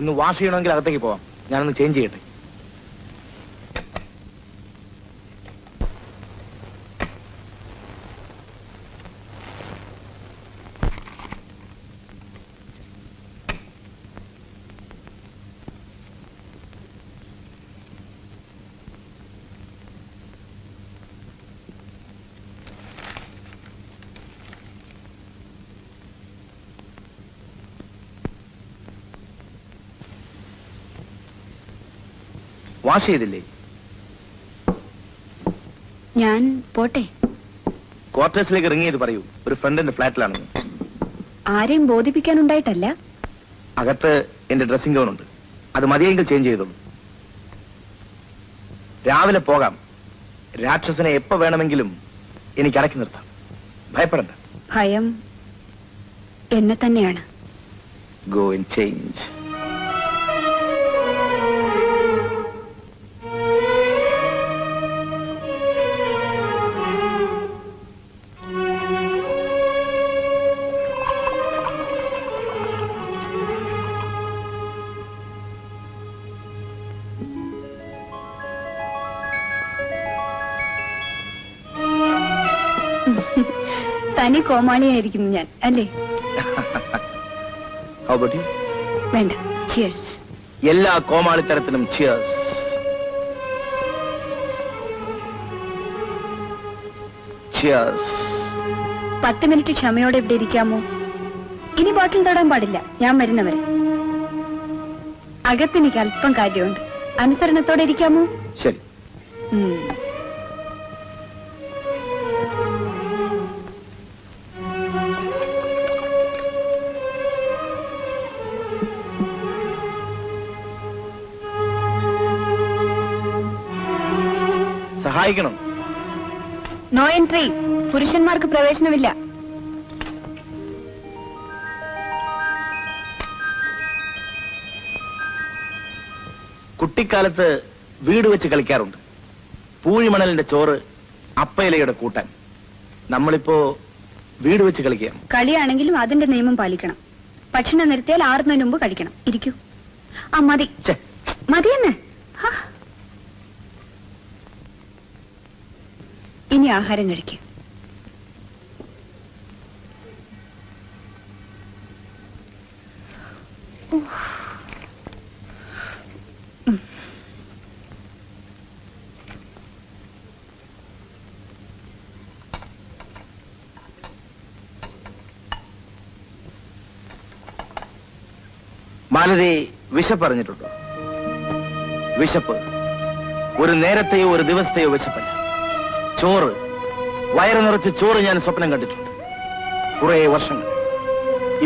ഒന്ന് വാഷ് ചെയ്യണമെങ്കിൽ അകത്തേക്ക് പോവാം. ഞാനൊന്ന് ചേഞ്ച് ചെയ്യട്ടെ. വാഷ് ചെയ്തില്ലേ? ഞാൻ പോട്ടെ. ക്വാർട്ടേഴ്സിലേക്ക് റിങ് ചെയ്ത് പറയൂ, ഒരു ഫ്രണ്ടിന്റെ ഫ്ലാറ്റിലാണെന്ന്. ആരെയും ബോധിപ്പിക്കാനുണ്ടായിട്ടല്ല. അകത്ത് എന്റെ ഡ്രസ്സിംഗ് ഗൗൺ ഉണ്ട്, അത് മതിയെങ്കിൽ ചേഞ്ച് ചെയ്തോളൂ. രാവിലെ പോകാം. രാക്ഷസനെ എപ്പോ വേണമെങ്കിലും എനിക്ക് അടക്കി നിർത്താം. ഭയപ്പെടണ്ട. ഭയം എന്നെ തന്നെയാണ്. Go and change. തനി കോമാളിയായിരിക്കുന്നു ഞാൻ, അല്ലേ? വേണ്ട, ചിയേഴ്സ്. എല്ലാ കോമാളിത്തരത്തിനും ചിയേഴ്സ്. ചിയേഴ്സ്. 10 മിനിറ്റ് ക്ഷമയോടെ ഇവിടെ ഇരിക്കാമോ? ഇനി ബോട്ടിൽ തൊടാൻ പാടില്ല, ഞാൻ വരുന്നവരെ. അകത്തെനിക്ക് അല്പം കാര്യമുണ്ട്. അനുസരണത്തോടെ ഇരിക്കാമോ? ശരി. സഹായിക്കണം. No entry. പുരുഷന്മാർക്ക് പ്രവേശനമില്ല. കുട്ടിക്കാലത്ത് വീട് വെച്ച് കളിക്കാറുണ്ട്. പൂഴിമണലിന്റെ ചോറ്, അപ്പയിലയുടെ കൂട്ടാൻ. നമ്മളിപ്പോ വീട് വെച്ച് കളിക്കാം. കളിയാണെങ്കിലും അതിന്റെ നിയമം പാലിക്കണം. ഭക്ഷണം നിർത്തിയാൽ ആറുന്നതിന് മുമ്പ് കഴിക്കണം. ഇരിക്കൂ. ആ മതി, മതിയെന്ന്. ഇനി ആഹാരം കഴിക്കും. മാലതി വിശപ്പറിഞ്ഞിട്ടുണ്ടോ? വിശപ്പ് ഒരു നേരത്തെയോ ഒരു ദിവസത്തെയോ വിശപ്പല്ല. ചോറ്, വയറ് നിറച്ച് ചോറ് ഞാൻ സ്വപ്നം കണ്ടിട്ടുണ്ട് കുറെ വർഷങ്ങൾ.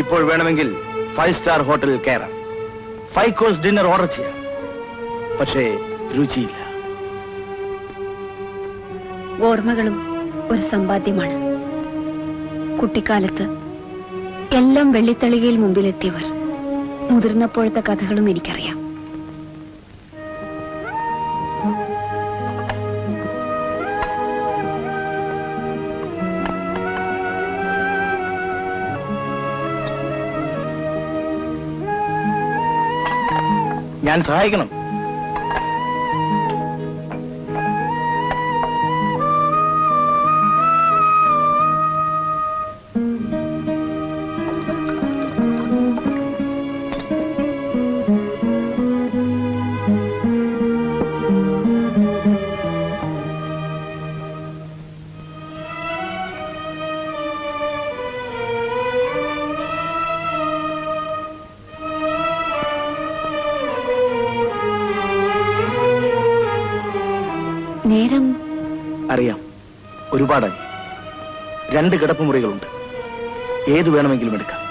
ഇപ്പോൾ വേണമെങ്കിൽ 5 സ്റ്റാർ ഹോട്ടലിൽ കയറാം, 5 കോഴ്സ് ഡിന്നർ ഓർഡർ ചെയ്യാം. പക്ഷേ രുചിയില്ല. ഓർമ്മകളും ഒരു സമ്പാദ്യമാണ്. കുട്ടിക്കാലത്ത് എല്ലാം വെള്ളിത്തളികയിൽ മുമ്പിലെത്തിയവർ. മുതിർന്നപ്പോഴത്തെ കഥകളും എനിക്കറിയാം. ഞാൻ സഹായിക്കണം. നേരം അറിയാം, ഒരുപാടായി. 2 കിടപ്പുമുറികളുണ്ട്, ഏത് വേണമെങ്കിലും എടുക്കാം.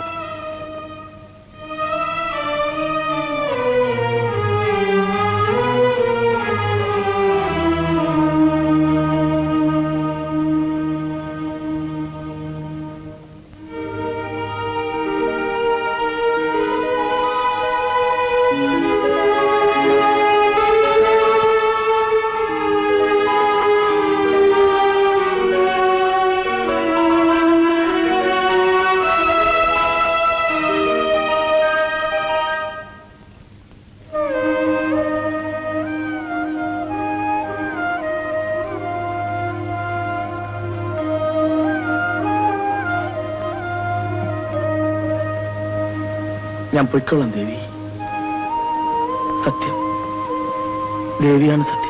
ഞാൻ പൊയ്ക്കൊള്ളാം ദേവി. സത്യം, ദേവിയാണ് സത്യം.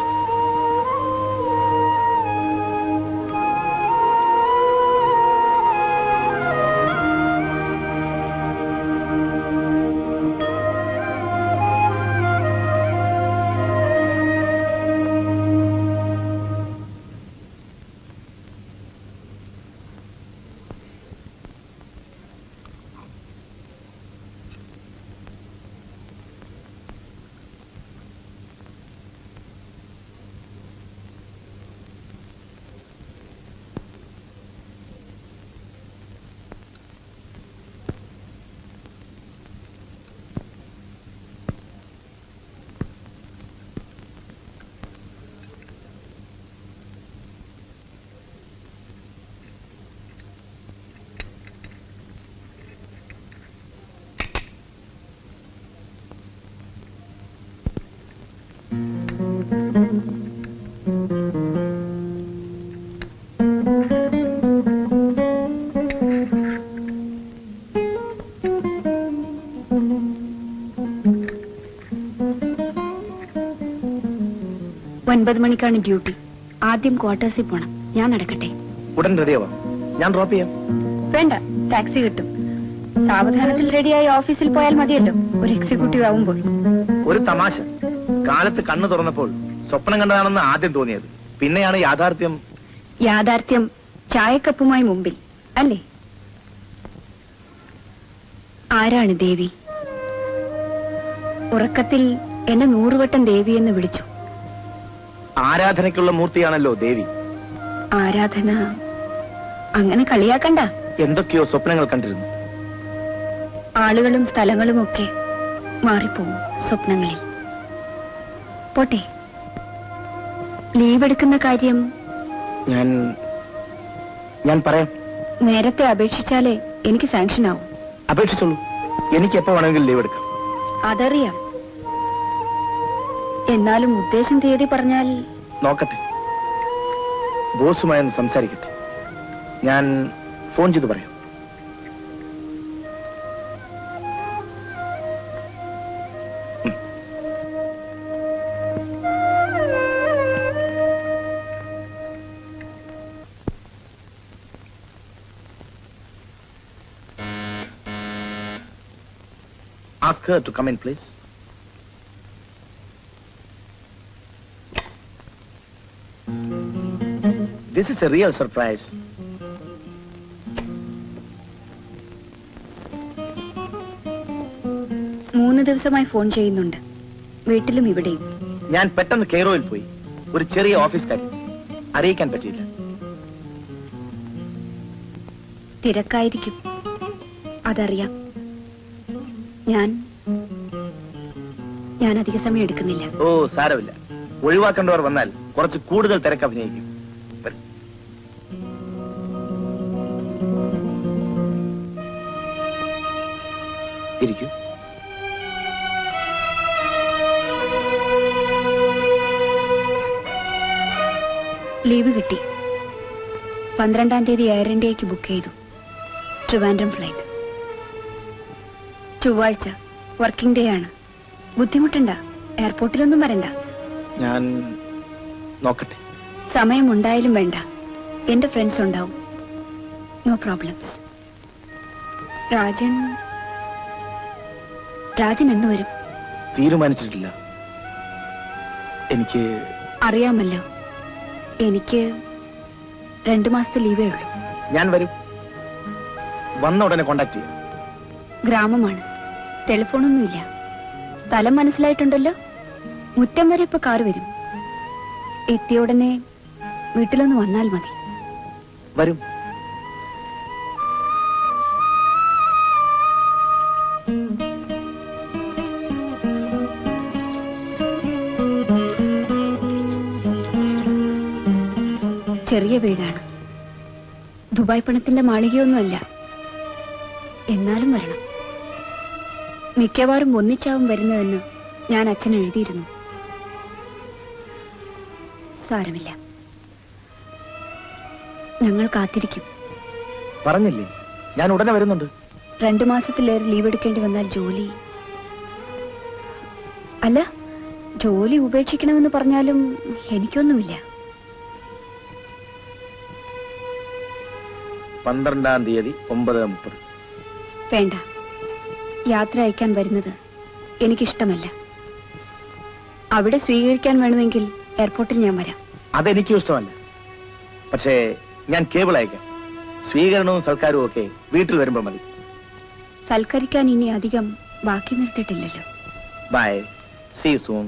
ഒൻപത് മണിക്കാണ് ഡ്യൂട്ടി. ആദ്യം ക്വാർട്ടേഴ്സിൽ പോണം. ഞാൻ നടക്കട്ടെ? ഉടൻ റെഡിയാവാം. ഞാൻ ഡ്രോപ്പ് ചെയ്യാം. വേണ്ട, ടാക്സി കിട്ടും. സാവധാനത്തിൽ റെഡിയായി ഓഫീസിൽ പോയാൽ മതിയല്ലോ, ഒരു എക്സിക്യൂട്ടീവ് ആവുമ്പോൾ. ഒരു തമാശ. കാലത്ത് കണ്ണു തുറന്നപ്പോൾ സ്വപ്നം കണ്ടതാണെന്ന് ആദ്യം തോന്നിയത്. പിന്നെയാണ് യാഥാർത്ഥ്യം. യാഥാർത്ഥ്യം ചായക്കപ്പുമായി മുമ്പിൽ അല്ലേ? ആരാണ് ദേവി? ഉറക്കത്തിൽ എന്നെ 100 വട്ടം ദേവി എന്ന് വിളിച്ചു. ആരാധനയ്ക്കുള്ള മൂർത്തിയാണല്ലോ ദേവി. ആരാധന അങ്ങനെ കളിയാക്കണ്ട. എന്തൊക്കെയോ സ്വപ്നങ്ങൾ കണ്ടിരുന്നു. ആളുകളും സ്ഥലങ്ങളും ഒക്കെ മാറിപ്പോവും സ്വപ്നങ്ങളിൽ. പോട്ടെ, ലീവ് എടുക്കുന്ന കാര്യം ഞാൻ പറയാം. നേരത്തെ അപേക്ഷിച്ചാലേ എനിക്ക് സാങ്ഷൻ ആവും. അപേക്ഷിച്ചോളൂ, എനിക്ക് എപ്പോ വേണമെങ്കിലും ലീവ് എടുക്കാം. അതറിയാം. എന്നാലും ഉദ്ദേശം തീയതി പറഞ്ഞാൽ. നോക്കട്ടെ, ബോസുമായി ഒന്ന് സംസാരിക്കട്ടെ. ഞാൻ ഫോൺ ചെയ്ത് പറയാം. Ask her to come in, please. This is a real surprise. മൂന്ന് ദിവസമായി ഫോൺ ചെയ്യുന്നുണ്ട്, വീട്ടിലും ഇവിടെയും. ഞാൻ പെട്ടെന്ന് കെയ്റോയിൽ പോയി. ഒരു ചെറിയ ഓഫീസ് കാര്യം അറിയിക്കാൻ പറ്റിയില്ല. തിരക്കായിരിക്കും, അതറിയാം. ഞാൻ അധിക സമയം എടുക്കുന്നില്ല. ഓ, സാരമില്ല. ഒഴിവാക്കേണ്ടവർ വന്നാൽ കുറച്ച് കൂടുതൽ തിരക്ക് അഭിനയിക്കും. ഇരിക്കൂ. ലീവ് കിട്ടി. 12-ാം തീയതി എയർ ഇന്ത്യക്ക് ബുക്ക് ചെയ്തു. ട്രിവാൻഡ്രം ഫ്ലൈറ്റ്. ചൊവ്വാഴ്ച വർക്കിംഗ് ഡേ ആണ്. ബുദ്ധിമുട്ടുണ്ട? എയർപോർട്ടിലൊന്നും വരണ്ട. ഞാൻ നോക്കട്ടെ. സമയമുണ്ടായാലും വേണ്ട, എന്റെ ഫ്രണ്ട്സ് ഉണ്ടാവും. No problems. രാജൻ എന്ന് വരും? തീരുമാനിച്ചിട്ടില്ല. എനിക്ക് അറിയാമല്ലോ, എനിക്ക് 2 മാസത്തെ ലീവേ ഉള്ളൂ. ഞാൻ വരും. വന്ന ഉടനെ കോണ്ടാക്ട് ചെയ്യാം. ഗ്രാമമാണ്, ടെലിഫോണൊന്നുമില്ല. സ്ഥലം മനസ്സിലായിട്ടുണ്ടല്ലോ. മുറ്റം വരെ ഇപ്പൊ കാറ് വരും. എത്തിയ ഉടനെ വീട്ടിലൊന്ന് വന്നാൽ മതി. വരും. ചെറിയ വീടാണ്, ദുബായ് പണത്തിന്റെ മാളികയൊന്നുമല്ല. എന്നാലും വരണം. മിക്കവാറും ഒന്നിച്ചാവും വരുന്നതെന്ന് ഞാൻ അച്ഛൻ എഴുതിയിരുന്നു. സാരമില്ല, ഞങ്ങൾ കാത്തിരിക്കും. പറഞ്ഞില്ലേ, ഞാൻ ഉടനെ വരുന്നുണ്ട്. 2 മാസത്തിലേറെ ലീവ് എടുക്കേണ്ടി വന്നാൽ ജോലി അല്ല, ജോലി ഉപേക്ഷിക്കണമെന്ന് പറഞ്ഞാലും എനിക്കൊന്നുമില്ല. 12-ാം തീയതി 9:30. വേണ്ട, യാത്ര അയക്കാൻ വരുന്നത് എനിക്കിഷ്ടമല്ല. അവിടെ സ്വീകരിക്കാൻ വേണമെങ്കിൽ എയർപോർട്ടിൽ ഞാൻ വരാം. അതെനിക്കും ഇഷ്ടമല്ല. പക്ഷേ ഞാൻ കേബിൾ അയക്കാം. സ്വീകരണവും സൽക്കാരവും ഒക്കെ വീട്ടിൽ വരുമ്പോൾ മതി. സൽക്കരിക്കാൻ ഇനി അധികം ബാക്കി നിർത്തിയിട്ടില്ലല്ലോ. Bye, see soon.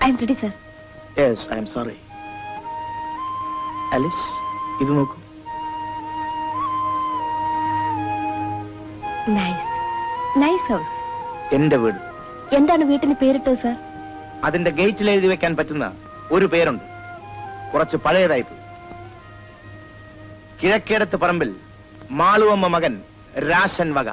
I am ready sir. Yes, I am sorry. Alice, ഇത് നോക്കൂ. Nice house. എന്റെ വീട്. എന്താണ് വീട്ടിന് പേരിട്ടത് സർ? അതിന്റെ ഗേറ്റിൽ എഴുതി വെക്കാൻ പറ്റുന്ന ഒരു പേരുണ്ട്. കുറച്ച് പഴയതായിപ്പോയി. കിഴക്കേടത്ത് പറമ്പിൽ മാളുവമ്മ മകൻ രാശൻ വക.